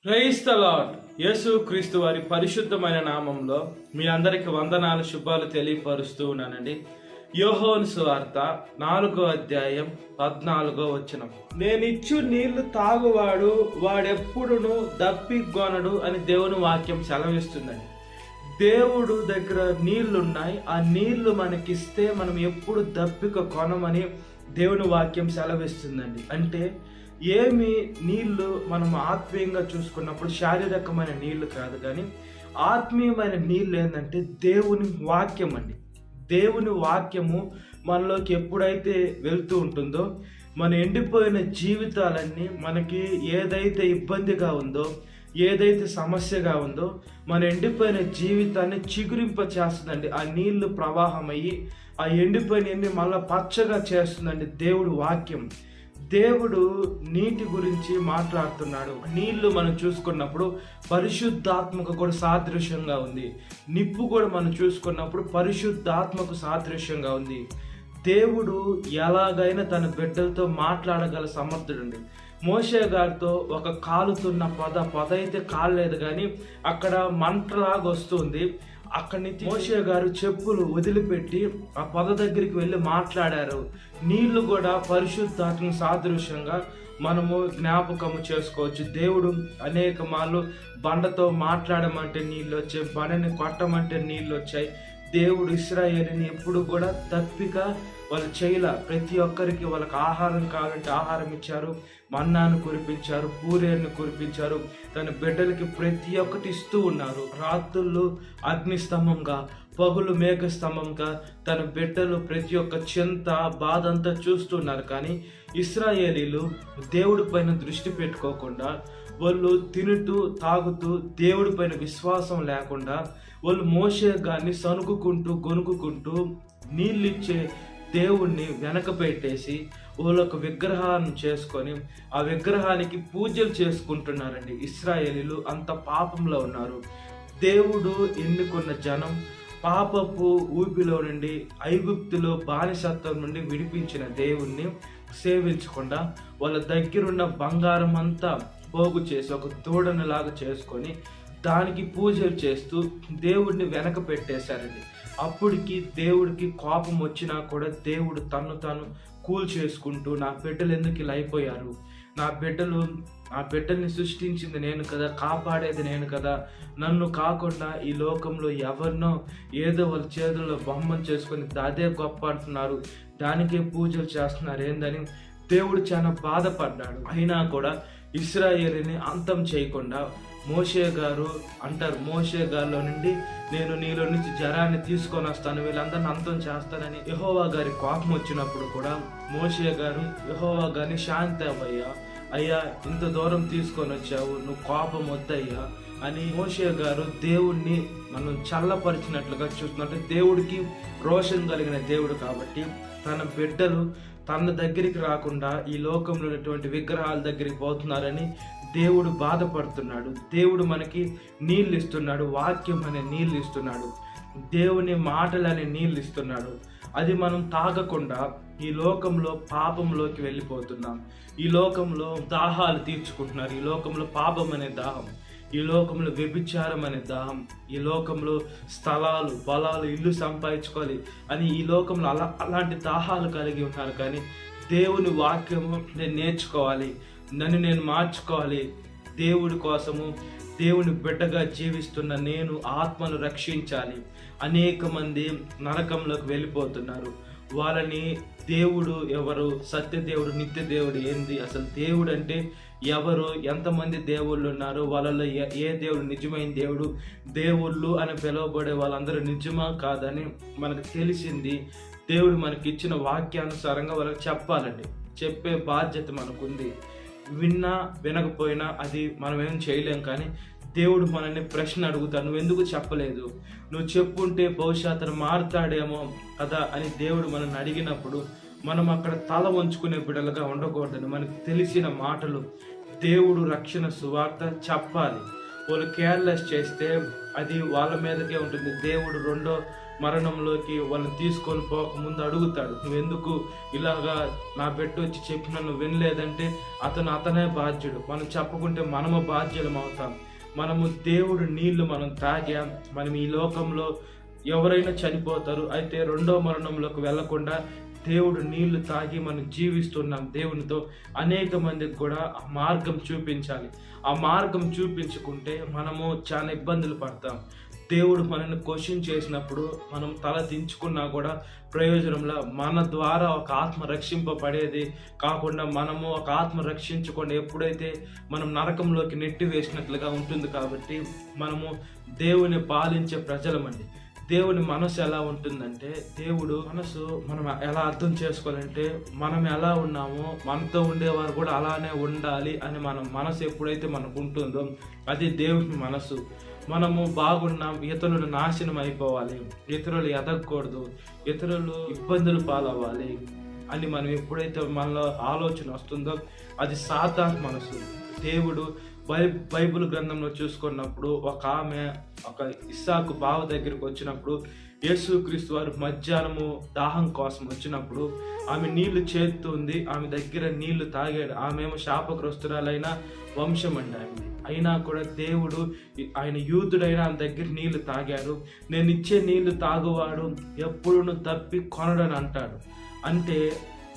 Praise the lord. యేసు క్రీస్తు వారి పరిశుద్ధమైన నామంలో మీ అందరికి వందనాలు, శుభాలు తెలియపరుస్తూ ఉన్నానండి. యోహాను సువార్త 4వ అధ్యాయం 14వ వచనం. నేనిచ్చు నీళ్లు తాగువాడు వాడెప్పుడును దప్పిగొనడు అని దేవుని వాక్యం సెలవిస్తుందండి. దేవుడు దగ్గర నీళ్లున్నాయి, ఆ నీళ్లు మనకిస్తే మనం ఎప్పుడు దప్పిక కొనమని దేవుని వాక్యం సెలవిస్తుందండి. అంటే ఏమి నీళ్లు మనం ఆత్మీయంగా చూసుకున్నప్పుడు శారీరకమైన నీళ్లు కాదు, కానీ ఆత్మీయమైన నీళ్ళు ఏంటంటే దేవుని వాక్యం అండి. దేవుని వాక్యము మనలోకి ఎప్పుడైతే వెళ్తూ ఉంటుందో మన ఎండిపోయిన జీవితాలన్నీ, మనకి ఏదైతే ఇబ్బందిగా ఉందో, ఏదైతే సమస్యగా ఉందో, మన ఎండిపోయిన జీవితాన్ని చిగురింప చేస్తుందండి. ఆ నీళ్లు ప్రవాహం అయ్యి ఆ ఎండిపోయిన మళ్ళీ పచ్చగా చేస్తుందండి దేవుడు వాక్యం. దేవుడు నీటి గురించి మాట్లాడుతున్నాడు. నీళ్లు మనం చూసుకున్నప్పుడు పరిశుద్ధాత్మకు కూడా సాదృశ్యంగా ఉంది. నిప్పు కూడా మనం చూసుకున్నప్పుడు పరిశుద్ధాత్మకు సాదృశ్యంగా ఉంది. దేవుడు ఎలాగైనా తన బిడ్డలతో మాట్లాడగల సమర్థుడండి. మోషే గారితో ఒక కాలుతున్న పొద అయితే కాలేదు, కానీ అక్కడ మంటలాగా వస్తుంది. అక్కడి నుంచి మోషే గారు చెప్పులు వదిలిపెట్టి ఆ పొద దగ్గరికి వెళ్ళి మాట్లాడారు. నీళ్లు కూడా పరిశుద్ధాత్మ సాదృశ్యంగా మనము జ్ఞాపకము చేసుకోవచ్చు. దేవుడు అనేక మార్లు బండతో మాట్లాడమంటే నీళ్ళు వచ్చాయి, బండని కొట్టమంటే నీళ్ళు వచ్చాయి. దేవుడు ఇశ్రాయేలుని ఎప్పుడు కూడా తప్పిక వాళ్ళు చేయల. ప్రతి ఒక్కరికి వాళ్ళకి ఆహారం కావాలంటే ఆహారం ఇచ్చారు, మన్నాను కురిపించారు, పూరేరుని కురిపించారు. తన బిడ్డలకి ప్రతి ఒక్కటి ఇస్తూ ఉన్నారు. రాత్రులు అగ్నిస్తంభంగా, పగులు మేఘస్తంభంగా తన బిడ్డలు ప్రతి ఒక్క చింత బాధ అంతా చూస్తున్నారు. కానీ ఇశ్రాయేలీలు దేవుడి పైన దృష్టి పెట్టుకోకుండా, వాళ్ళు తినుతూ తాగుతూ దేవుడి పైన విశ్వాసం లేకుండా వాళ్ళు మోషే గారిని సనుగుకుంటూ గొనుక్కుంటూ నీళ్ళిచ్చే దేవుణ్ణి వెనక పెట్టేసి వాళ్ళు ఒక విగ్రహాన్ని చేసుకొని ఆ విగ్రహానికి పూజలు చేసుకుంటున్నారండి. ఇశ్రాయేలీలు అంత పాపంలో ఉన్నారు. దేవుడు ఎన్నుకున్న జనం పాపపు ఊపిలో నుండి, ఐగుప్తులో బానిసత్వం నుండి విడిపించిన దేవుణ్ణి సేవించకుండా వాళ్ళ దగ్గరున్న బంగారం అంతా పోగు చేసి ఒక దూడను లాగా చేసుకొని దానికి పూజలు చేస్తూ దేవుడిని వెనక పెట్టేశారండి. అప్పటికి దేవుడికి కోపం వచ్చినా కూడా దేవుడు తను తాను కూల్ చేసుకుంటూ, నా బిడ్డలు ఎందుకు ఇలా అయిపోయారు, నా బిడ్డల్ని సృష్టించింది నేను కదా, కాపాడేది నేను కదా, నన్ను కాకుండా ఈ లోకంలో ఎవరినో ఏదో వాళ్ళ చేతుల్లో బొమ్మను చేసుకొని అదే గొప్ప అంటున్నారు, దానికే పూజలు చేస్తున్నారు ఏందని దేవుడు చాలా బాధపడ్డాడు. అయినా కూడా ఇశ్రాయేలుని అంతం చేయకుండా మోషే గారు అంటారు, మోషే గారిలో నుండి నేను నీలో నుంచి జరాన్ని తీసుకొని వస్తాను, వీళ్ళందరిని అంతం చేస్తానని యెహోవా గారి కోపం వచ్చినప్పుడు కూడా మోషే గారు యెహోవా గారిని శాంతి అవ్వయ్యా, అయ్యా ఇంత దూరం తీసుకొని వచ్చావు, నువ్వు కోపం వద్దయ్యా అని మోషే గారు దేవుణ్ణి మనం చల్లపరిచినట్లుగా చూస్తున్నట్టు. దేవుడికి రోషం కలిగిన దేవుడు కాబట్టి తన బిడ్డలు తన దగ్గరికి రాకుండా ఈ లోకంలో ఉన్నటువంటి విగ్రహాల దగ్గరికి పోతున్నారని దేవుడు బాధపడుతున్నాడు. దేవుడు మనకి నీళ్ళు ఇస్తున్నాడు, వాక్యం అనే నీళ్ళు ఇస్తున్నాడు, దేవుని మాటలు అనే నీళ్ళు ఇస్తున్నాడు. అది మనం తాగకుండా ఈ లోకంలో పాపంలోకి వెళ్ళిపోతున్నాం. ఈ లోకంలో దాహాలు తీర్చుకుంటున్నారు. ఈ లోకంలో పాపం అనే దాహం, ఈ లోకంలో వ్యభిచారం అనే దాహం, ఈ లోకంలో స్థలాలు, బలాలు, ఇల్లు సంపాదించుకోవాలి అని ఈ లోకంలో అలాంటి దాహాలు కలిగి ఉన్నారు. కానీ దేవుని వాక్యము నేను నేర్చుకోవాలి, నన్ను నేను మార్చుకోవాలి, దేవుడి కోసము దేవుని బిడ్డగా జీవిస్తున్న నేను ఆత్మను రక్షించాలి. అనేక మంది నరకంలోకి వెళ్ళిపోతున్నారు. వాళ్ళని దేవుడు ఎవరు, సత్యదేవుడు, నిత్య దేవుడు ఏంది, అసలు దేవుడు అంటే ఎవరు, ఎంతమంది దేవుళ్ళు ఉన్నారు, వాళ్ళలో ఏ దేవుడు నిజమైన దేవుడు, దేవుళ్ళు అని పిలువబడే వాళ్ళందరూ నిజమా కాదని మనకు తెలిసింది. దేవుడు మనకి ఇచ్చిన వాక్యానుసారంగా వాళ్ళకి చెప్పాలండి. చెప్పే బాధ్యత మనకుంది. విన్నా వినకపోయినా అది మనం ఏం చేయలేం. కానీ దేవుడు మనల్ని ప్రశ్న అడుగుతాడు, నువ్వు ఎందుకు చెప్పలేదు, నువ్వు చెప్పుంటే బహుశా అతను మారుతాడేమో కదా అని దేవుడు మనల్ని అడిగినప్పుడు మనం అక్కడ తల వంచుకునే బిడ్డలుగా ఉండకూడదని మనకు తెలిసిన మాటలు దేవుడు రక్షణ సువార్త చెప్పాలి. వాళ్ళు కేర్లెస్ చేస్తే అది వాళ్ళ మీదకే ఉంటుంది. దేవుడు మరణంలోకి వాళ్ళని తీసుకొని పోకముందు అడుగుతాడు, నువ్వెందుకు ఇలాగా నా బిడ్డ వచ్చి చెప్పిన నువ్వు వినలేదంటే అతనే బాధ్యుడు. మనం చెప్పకుంటే మనము బాధ్యులం అవుతాం. మనము దేవుడు నీళ్లు మనం తాగాం. మనం ఈ లోకంలో ఎవరైనా చనిపోతారు, అయితే రెండో మరణంలోకి వెళ్లకుండా దేవుడు నీళ్లు తాగి మనం జీవిస్తున్నాం దేవునితో. అనేక మందికి కూడా ఆ మార్గం చూపించాలి. ఆ మార్గం చూపించుకుంటే మనము చాలా ఇబ్బందులు పడతాం. దేవుడు మనల్ని క్వశ్చన్ చేసినప్పుడు మనం తల దించుకున్నా కూడా ప్రయోజనంలో మన ద్వారా ఒక ఆత్మ రక్షింపబడేది కాకుండా మనము ఒక ఆత్మ రక్షించకుండా ఎప్పుడైతే మనం నరకంలోకి నెట్టి వేసినట్లుగా ఉంటుంది. కాబట్టి మనము దేవుని పాలించే ప్రజలమండి. దేవుని మనసు ఎలా ఉంటుందంటే, దేవుడు మనసు మనం ఎలా అర్థం చేసుకోవాలంటే, మనం ఎలా ఉన్నామో మనతో ఉండేవారు కూడా అలానే ఉండాలి అని మనం మనసు ఎప్పుడైతే మనకు ఉంటుందో అది దేవుని మనసు. మనము బాగున్నాం, ఇతరులు నాశనం అయిపోవాలి, ఇతరులు ఎదగకూడదు, ఇతరులు ఇబ్బందులు పాలవ్వాలి అని మనం ఎప్పుడైతే మనలో ఆలోచన వస్తుందో అది సాతాను మనసు. దేవుడు బైబిల్ గ్రంథంలో చూసుకున్నప్పుడు ఒక ఆమె ఒక ఇస్సాకు బావ దగ్గరికి వచ్చినప్పుడు యేసుక్రీస్తు వారు మధ్యాహ్నము దాహం కోసం వచ్చినప్పుడు ఆమె నీళ్లు చేస్తుంది, ఆమె దగ్గర నీళ్లు తాగాడు. ఆమెమో శాపగ్రస్తురాలైన వంశం అండి ఆమె. అయినా కూడా దేవుడు ఆయన యూదుడైన ఆమె దగ్గర నీళ్లు తాగారు. నేను ఇచ్చే నీళ్లు తాగువాడు ఎప్పుడు తప్పి కొనడని అంటాడు. అంటే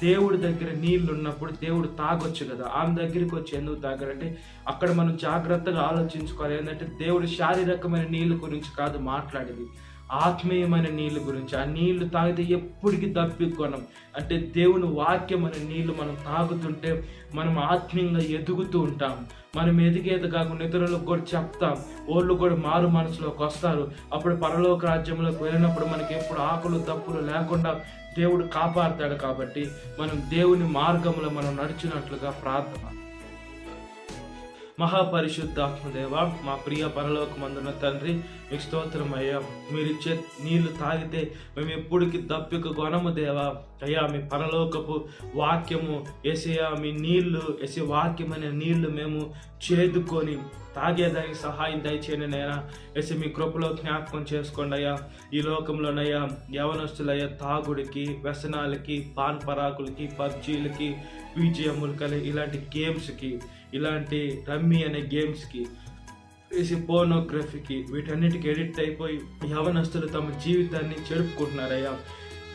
దేవుడి దగ్గర నీళ్లు ఉన్నప్పుడు దేవుడు తాగొచ్చు కదా. ఆమె దగ్గరికి వచ్చి ఎందుకు తాగారంటే అక్కడ మనం జాగ్రత్తగా ఆలోచించుకోవాలి. ఏంటంటే దేవుడు శారీరకమైన నీళ్ళ గురించి కాదు మాట్లాడేది, ఆత్మీయమైన నీళ్ళ గురించి. ఆ నీళ్లు తాగితే ఎప్పటికీ దప్పికొనం. అంటే దేవుని వాక్యం అనే నీళ్లు మనం తాగుతుంటే మనం ఆత్మీయంగా ఎదుగుతూ ఉంటాం. మనం ఎదిగేది కాకుండా ఇతరులకు కూడా చెప్తాం, వాళ్ళు కూడా మారు మనసులోకి వస్తారు. అప్పుడు పరలోక రాజ్యంలోకి వెళ్ళినప్పుడు మనకి ఎప్పుడు ఆకులు తప్పులు లేకుండా దేవుడు కాపాడుతాడు. కాబట్టి మనం దేవుని మార్గంలో మనం నడిచినట్లుగా ప్రార్థన. మహాపరిశుద్ధాత్మదేవ, మా ప్రియ పరలోకమందున తండ్రి, మీకు స్తోత్రం అయ్యా. మీరు ఇచ్చే నీళ్లు తాగితే మేము ఎప్పటికీ దప్పిక కొనము దేవా. అయ్యా, మీ పరలోకపు వాక్యము యేసయ్యా, మీ నీళ్లు యేసే వాక్యం అనే నీళ్లు మేము చేదుకొని తాగేదానికి సహాయం దయచేయండి నైనా. యేసే, మీ కృపలో జ్ఞాపకం చేసుకోండి అయ్యా. ఈ లోకంలోనయ్యా యవనస్తులయ్యా తాగుడికి, వ్యసనాలకి, పాన్ పరాకులకి, పబ్జీలకి, పీజిఎంలకి, ఇలాంటి గేమ్స్కి, ఇలాంటి రమ్మీ అనే గేమ్స్కి, పోర్నోగ్రఫీకి, వీటన్నిటికి ఎడిక్ట్ అయిపోయి యవనస్తులు తమ జీవితాన్ని చెడుపుకుంటున్నారయ్యా.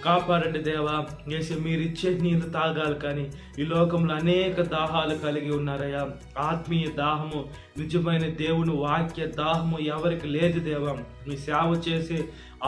కాపాడండి దేవా. యేసు, మీరు ఇచ్చే నీళ్ళు తాగాలి, కానీ ఈ లోకంలో అనేక దాహాలు కలిగి ఉన్నారయ్యా. ఆత్మీయ దాహము, నిజమైన దేవుని వాక్య దాహము ఎవరికి లేదు దేవా. మీ సేవ చేసే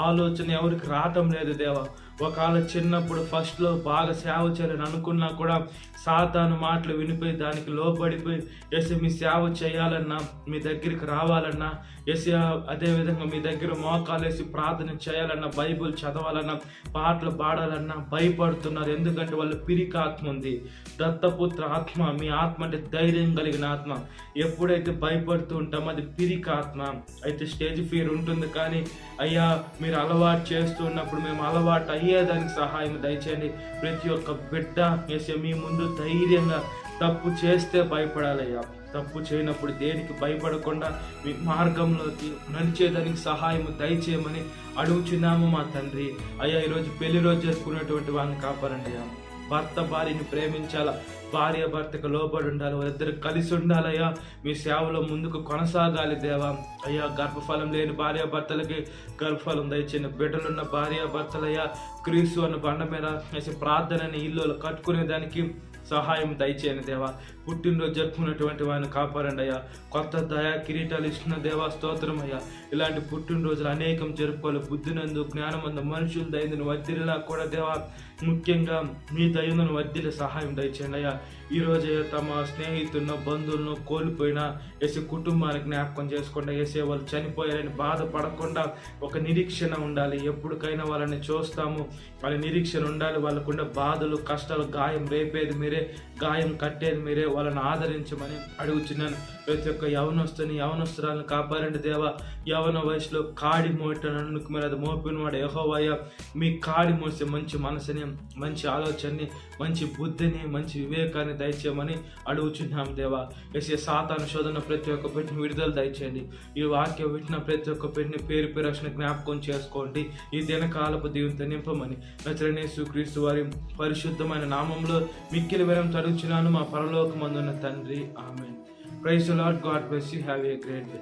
ఆలోచన ఎవరికి రావటం లేదు దేవా. ఒకవేళ చిన్నప్పుడు ఫస్ట్లో బాగా సేవ చేయాలని అనుకున్నా కూడా సాతాను మాటలు వినిపోయి దానికి లోబడిపోయి యేసు మీ సేవ చేయాలన్నా, మీ దగ్గరికి రావాలన్నా, యేసు అదేవిధంగా మీ దగ్గర మోకాలేసి ప్రార్థన చేయాలన్నా, బైబుల్ చదవాలన్నా, పాటలు పాడాలన్నా భయపడుతున్నారు. ఎందుకంటే వాళ్ళు పిరికి ఆత్మ ఉంది, దత్తపుత్ర ఆత్మ. మీ ఆత్మ అంటే ధైర్యం కలిగిన ఆత్మ. ఎప్పుడైతే భయపడుతూ ఉంటామో అది పిరికి ఆత్మ. అయితే స్టేజ్ ఫియర్ ఉంటుంది, కానీ అయ్యా మీరు అలవాటు చేస్తున్నప్పుడు మేము అలవాటు అయ్యేదానికి సహాయం దయచేయండి. ప్రతి ఒక్క బిడ్డ యేసు మీ ముందు ధైర్యంగా తప్పు చేస్తే భయపడాలయ్యా. తప్పు చేయనప్పుడు దేనికి భయపడకుండా మీ మార్గంలోకి నడిచేదానికి సహాయం దయచేయమని అడుగుచున్నాము మా తండ్రి. అయ్యా, ఈరోజు పెళ్లి రోజు జరుపుకునేటువంటి వాళ్ళని కాపాడండి అయ్యా. భర్త భార్యని ప్రేమించాలా, భార్య భర్తకు లోబడి ఉండాలి, వాళ్ళిద్దరు కలిసి ఉండాలయ్యా. మీ సేవలో ముందుకు కొనసాగాలి దేవా. అయ్యా, గర్భఫలం లేని భార్య భర్తలకి గర్భఫలం దయచేయండి. బిడ్డలున్న భార్య భర్తలయ్యా క్రీస్తు అన్న బండ మీద వేసి ప్రార్థనని ఇల్లు కట్టుకునేదానికి సహాయం దయచేయండి దేవా. పుట్టినరోజు జరుపుకున్నటువంటి వారిని కాపాడండి అయ్యా. కొత్త దయా కిరీటాలు ఇస్తున్న దేవా స్తోత్రం అయ్యా. ఇలాంటి పుట్టినరోజులు అనేకం జరుపుకోవాలి. బుద్ధినందు, జ్ఞానమందు, మనుషుల దయను వర్ధిల్లా కూడా దేవా. ముఖ్యంగా మీ దయను వర్ధిల్ల సహాయం దయచేయండి అయ్యా. ఈరోజు తమ స్నేహితులను, బంధువులను కోల్పోయిన వేసే కుటుంబానికి జ్ఞాపకం చేసుకుండా వేసే వాళ్ళు చనిపోయారని బాధపడకుండా ఒక నిరీక్షణ ఉండాలి. ఎప్పటికైనా వాళ్ళని చూస్తాము, వాళ్ళ నిరీక్షణ ఉండాలి. వాళ్ళకుండా బాధలు, కష్టాలు, గాయం రేపేది మీరే మీరే, గాయం కట్టేది మీరే, వాళ్ళని ఆదరించమని అడుగుచున్నాను. ప్రతి ఒక్క యవనస్తురాలను కాపాడండి దేవా. యవన వయసులో కాడి మోయటను మీరు అది మోపిన వాడు యెహోవాయ. మీ కాడి మోసే మంచి మనసుని, మంచి ఆలోచనని, మంచి బుద్ధిని, మంచి వివేకాన్ని దయచేయమని అడుగుచున్నాం దేవా. యేసయ్య, సాతాను శోధన ప్రతి ఒక్క పెట్టిన విడుదల దయచేయండి. ఈ వాక్యం వింటున్న ప్రతి ఒక్క పెట్టిన పేరు రక్షణ జ్ఞాపకం చేసుకోండి. ఈ దినకాలపు దీవెనతో నింపమని నజరేయుడైన యేసుక్రీస్తు వారి పరిశుద్ధమైన నామంలో మిక్కిలి వినయంతో అడుగుచున్నాను మా పరలోకమందున్న తండ్రి, ఆమేన్. Praise the lord. God bless you. Have a great day.